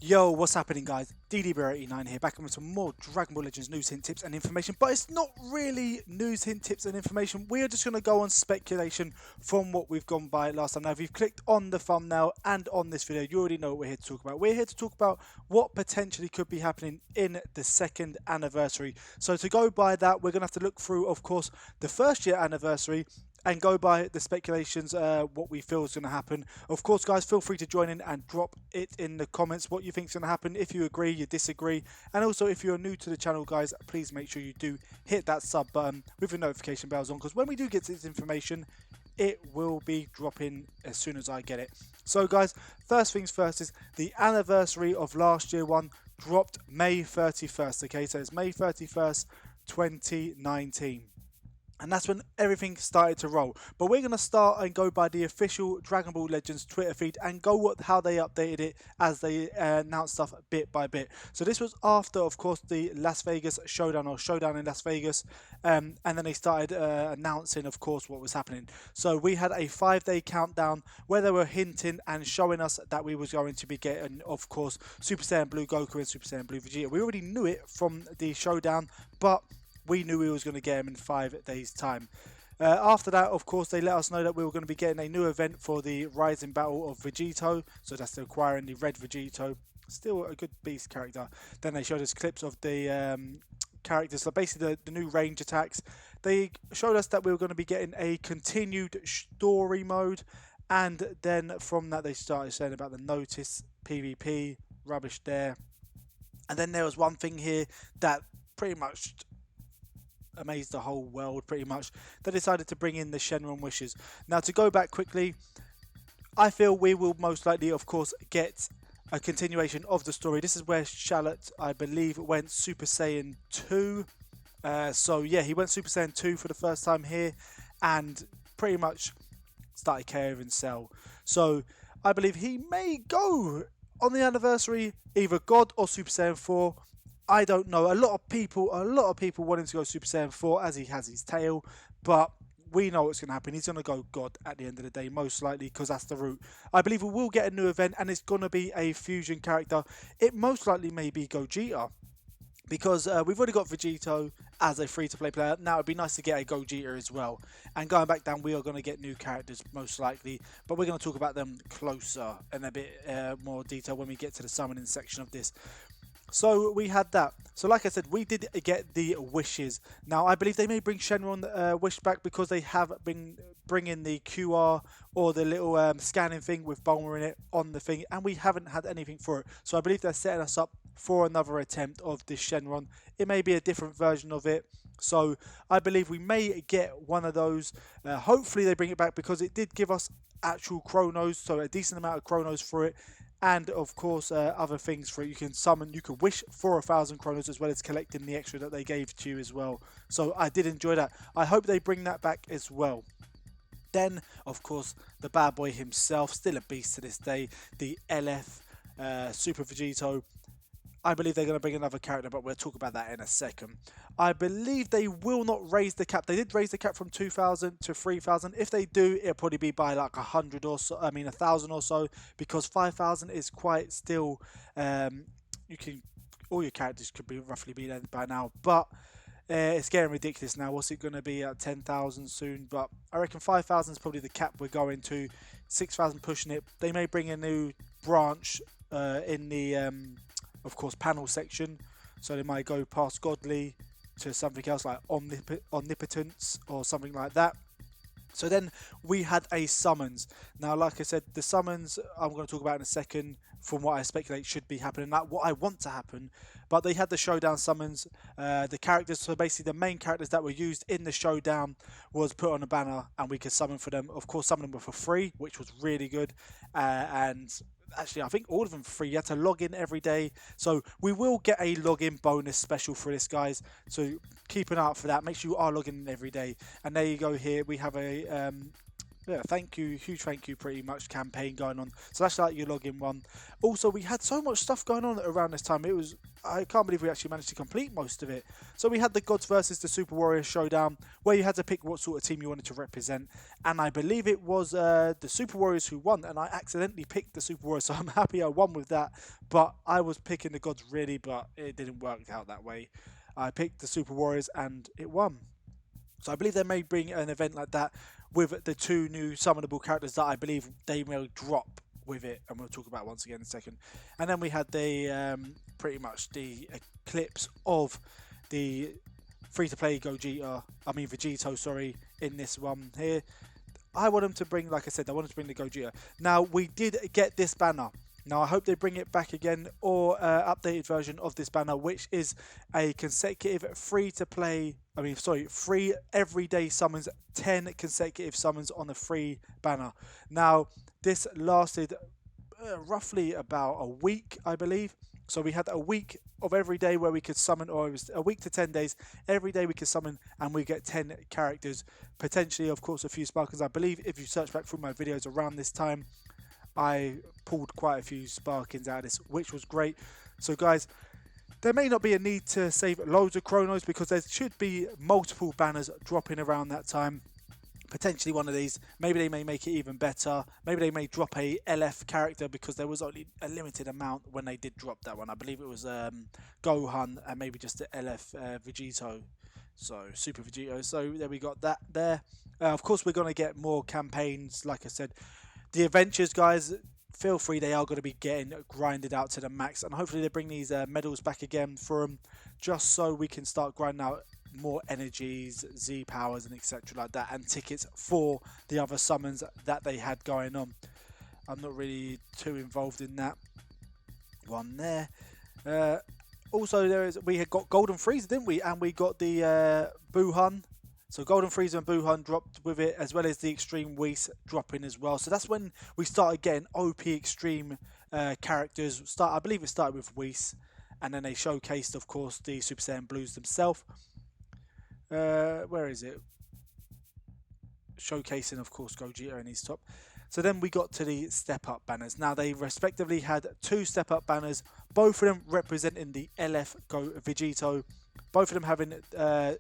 Yo, what's happening guys? DDBear89 here, back with some more Dragon Ball Legends news, hint, tips and information, but it's not really news, hint, tips and information. We are just going to go on speculation from what we've gone by last time. Now, if you've clicked on the thumbnail and on this video, you already know what we're here to talk about. We're here to talk about what potentially could be happening in the second anniversary. So to go by that, we're going to have to look through, of course, the first year anniversary, and go by the speculations, what we feel is going to happen. Of course, guys, feel free to join in and drop it in the comments what you think is going to happen, if you agree, you disagree. And also, if you're new to the channel, guys, please make sure you do hit that sub button with your notification bells on, because when we do get this information, it will be dropping as soon as I get it. So, guys, first things first is the anniversary of last year one dropped May 31st, okay? So it's May 31st, 2019. And that's when everything started to roll. But we're going to start and go by the official Dragon Ball Legends Twitter feed and go how they updated it as they announced stuff bit by bit. So this was after, of course, the Las Vegas Showdown, or Showdown in Las Vegas. And then they started announcing, of course, what was happening. So we had a 5-day countdown where they were hinting and showing us that we was going to be getting, of course, Super Saiyan Blue Goku and Super Saiyan Blue Vegeta. We already knew it from the Showdown, but we knew we was going to get him in 5 days' time. After that, of course, they let us know that we were going to be getting a new event for the Rising Battle of Vegeto. So that's acquiring the Red Vegeto. Still a good beast character. Then they showed us clips of the characters, so basically the new range attacks. They showed us that we were going to be getting a continued story mode. And then from that, they started saying about the Notice PvP. Rubbish there. And then there was one thing here that pretty much amazed the whole world. Pretty much, they decided to bring in the Shenron wishes. Now, to go back quickly, I feel we will most likely, of course, get a continuation of the story. This is where Charlotte, I believe, went Super Saiyan 2. So yeah, he went Super Saiyan 2 for the first time here, and pretty much started KOing Cell. So I believe he may go on the anniversary, either God or Super Saiyan 4. I don't know. A lot of people wanting to go Super Saiyan 4 as he has his tail, but we know what's going to happen. He's going to go God at the end of the day, most likely, because that's the route. I believe we will get a new event, and it's going to be a fusion character. It most likely may be Gogeta, because we've already got Vegeto as a free-to-play player. Now, it'd be nice to get a Gogeta as well. And going back down, we are going to get new characters, most likely, but we're going to talk about them closer in a bit more detail when we get to the summoning section of this. So we had that. So like I said, we did get the wishes. Now I believe they may bring Shenron wish back, because they have been bringing the QR, or the little scanning thing with Bulma in it, on the thing, and we haven't had anything for it. So I believe they're setting us up for another attempt of this Shenron. It may be a different version of it. So I believe we may get one of those. Hopefully they bring it back, because it did give us actual chronos, so a decent amount of chronos for it. And of course, other things for it. You can summon, you can wish for 1,000 chronos, as well as collecting the extra that they gave to you as well. So I did enjoy that. I hope they bring that back as well. Then, of course, the bad boy himself, still a beast to this day, the LF Super Vegeto. I believe they're going to bring another character, but we'll talk about that in a second. I believe they will not raise the cap. They did raise the cap from 2,000 to 3,000. If they do, it'll probably be by like 100 or so. I mean, 1,000 or so, because 5,000 is quite still. You can, all your characters could be roughly be there by now, but it's getting ridiculous now. What's it going to be at 10,000 soon? But I reckon 5,000 is probably the cap we're going to. 6,000 pushing it. They may bring a new branch in the of course, panel section. So they might go past Godly to something else like Omnipotence or something like that. So then we had a summons. Now, like I said, the summons I'm going to talk about in a second, from what I speculate should be happening, not what I want to happen. But they had the Showdown Summons. The characters, so basically the main characters that were used in the Showdown, was put on a banner, and we could summon for them. Of course, some of them were for free, which was really good. And actually, I think all of them free. You had to log in every day. So we will get a login bonus special for this, guys. So keep an eye out for that. Make sure you are logging in every day. And there you go here. We have a Yeah, thank you, huge thank you, pretty much campaign going on. So that's like your login one. Also, we had so much stuff going on around this time. It was I can't believe we actually managed to complete most of it. So we had the Gods versus the Super Warriors showdown, where you had to pick what sort of team you wanted to represent, and I believe it was the Super Warriors who won, and I accidentally picked the Super Warriors, so I'm happy I won with that. But I was picking the Gods really, but it didn't work out that way. I picked the Super Warriors and it won. So I believe they may bring an event like that with the two new summonable characters that I believe they will drop with it, and we'll talk about once again in a second. And then we had the pretty much the eclipse of the free-to-play Vegeto, sorry, in this one here. I want them to bring, like I said, I wanted to bring the Gogeta. Now, we did get this banner. Now, I hope they bring it back again, or updated version of this banner, which is a consecutive free everyday summons, 10 consecutive summons on a free banner. Now, this lasted roughly about a week, I believe. So we had a week of every day where we could summon, or it was a week to 10 days. Every day we could summon, and we get 10 characters. Potentially, of course, a few Sparkins. I believe if you search back through my videos around this time, I pulled quite a few Sparkins out of this, which was great. So guys, there may not be a need to save loads of Chronos because there should be multiple banners dropping around that time. Potentially one of these. Maybe they may make it even better. Maybe they may drop a LF character because there was only a limited amount when they did drop that one. I believe it was Gohan and maybe just the LF Vegeto. So Super Vegeto. So there we got that there. Of course, we're going to get more campaigns, like I said. The adventures, guys, feel free. They are going to be getting grinded out to the max. And hopefully they bring these medals back again for them. Just so we can start grinding out more energies, Z powers, and etc. like that. And tickets for the other summons that they had going on. I'm not really too involved in that one there. Also, we had got Golden Freezer, didn't we? And we got the Buhan. So Golden Freezer and Buhan dropped with it, as well as the Extreme Whis dropping as well. So that's when we started getting OP Extreme characters. I believe it started with Whis, and then they showcased, of course, the Super Saiyan Blues themselves. Where is it? Showcasing, of course, Gogeta and his top. So then we got to the Step Up banners. Now they respectively had two Step Up banners, both of them representing the LF Vegeto. Both of them having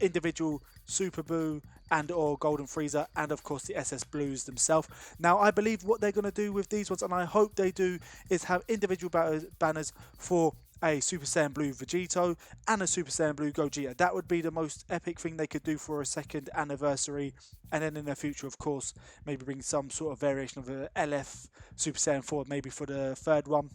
individual Super Boo and or Golden Freezer, and of course the SS Blues themselves. Now I believe what they're going to do with these ones, and I hope they do, is have individual banners for a Super Saiyan Blue Vegeto and a Super Saiyan Blue Gogeta. That would be the most epic thing they could do for a second anniversary, and then in the future, of course, maybe bring some sort of variation of the LF Super Saiyan 4 maybe for the third one.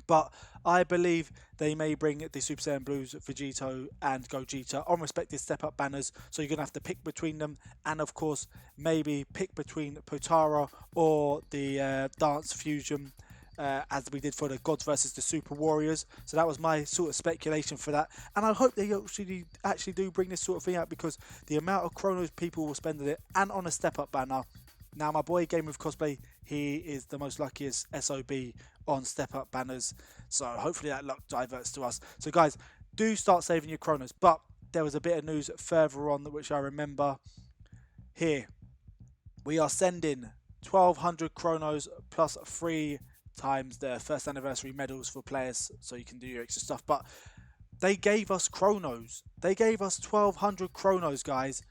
But I believe they may bring the Super Saiyan Blues, Vegeto and Gogeta on respective step-up banners. So you're going to have to pick between them. And of course, maybe pick between Potara or the Dance Fusion, as we did for the Gods versus the Super Warriors. So that was my sort of speculation for that. And I hope they actually do bring this sort of thing out, because the amount of Chronos people will spend on it and on a step-up banner. Now, my boy Game with Cosplay, he is the most luckiest SOB on step-up banners. So hopefully that luck diverts to us. So guys, do start saving your Chronos. But there was a bit of news further on which I remember here. We are sending 1,200 Chronos plus 3 times the first anniversary medals for players, so you can do your extra stuff. But they gave us Chronos. They gave us 1,200 Chronos, guys,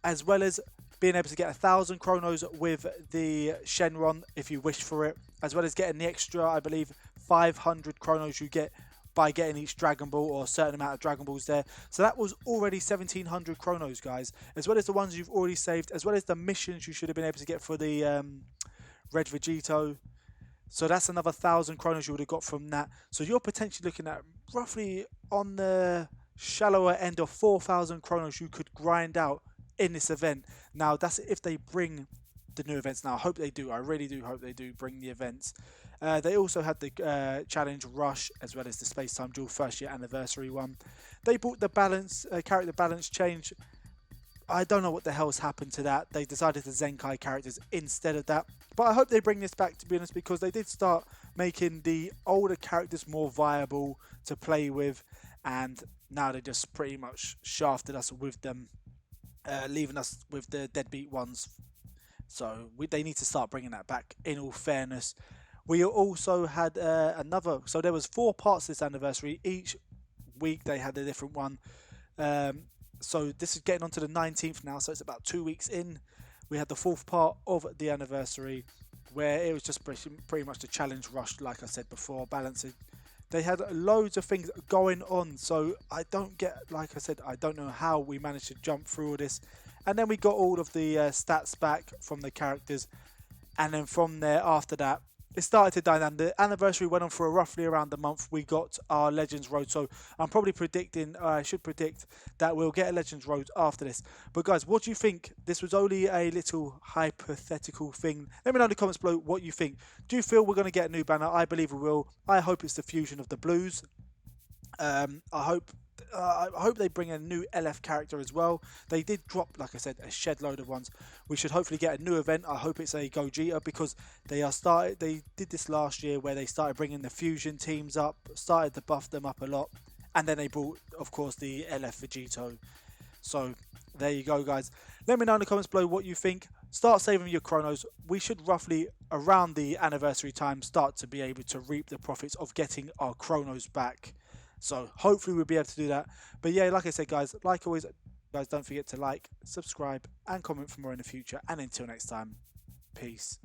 as well as being able to get 1,000 Chronos with the Shenron if you wish for it, as well as getting the extra, I believe, 500 Chronos you get by getting each Dragon Ball, or a certain amount of Dragon Balls there. So that was already 1,700 Chronos, guys, as well as the ones you've already saved, as well as the missions you should have been able to get for the Red Vegeto. So that's another 1,000 Chronos you would have got from that. So you're potentially looking at roughly on the shallower end of 4,000 Chronos you could grind out in this event. Now that's if they bring the new events. Now I hope they do. I really do hope they do bring the events. They also had the Challenge Rush, as well as the Space Time Duel first year anniversary one. They brought the balance character balance change. I don't know what the hell's happened to that. They decided to Zenkai characters instead of that. But I hope they bring this back, to be honest, because they did start making the older characters more viable to play with, and now they just pretty much shafted us with them, leaving us with the deadbeat ones So they need to start bringing that back. In all fairness, we also had another. So there was 4 parts this anniversary. Each week they had a different one. So this is getting on to the 19th now. So it's about 2 weeks in. We had the 4th part of the anniversary, where it was just pretty much the challenge rush, like I said before, balancing. They had loads of things going on, so I don't get, like I said, I don't know how we managed to jump through all this. And then we got all of the stats back from the characters, and then from there, after that, it started to die down. The anniversary went on for roughly around a month. We got our Legends Road, so I'm probably predicting, I should predict that we'll get a Legends Road after this. But guys, what do you think? This was only a little hypothetical thing. Let me know in the comments below what you think. Do you feel we're going to get a new banner? I believe we will. I hope it's the fusion of the blues. I hope they bring a new LF character as well. They did drop, like I said, a shed load of ones. We should hopefully get a new event. I hope it's a Gogeta, because they did this last year where they started bringing the fusion teams up, started to buff them up a lot, and then they brought, of course, the LF Vegeto. So there you go, guys. Let me know in the comments below what you think. Start saving your chronos. We should roughly around the anniversary time start to be able to reap the profits of getting our chronos back. So hopefully we'll be able to do that. But yeah, like I said, guys, like always, guys, don't forget to like, subscribe, and comment for more in the future. And until next time, peace.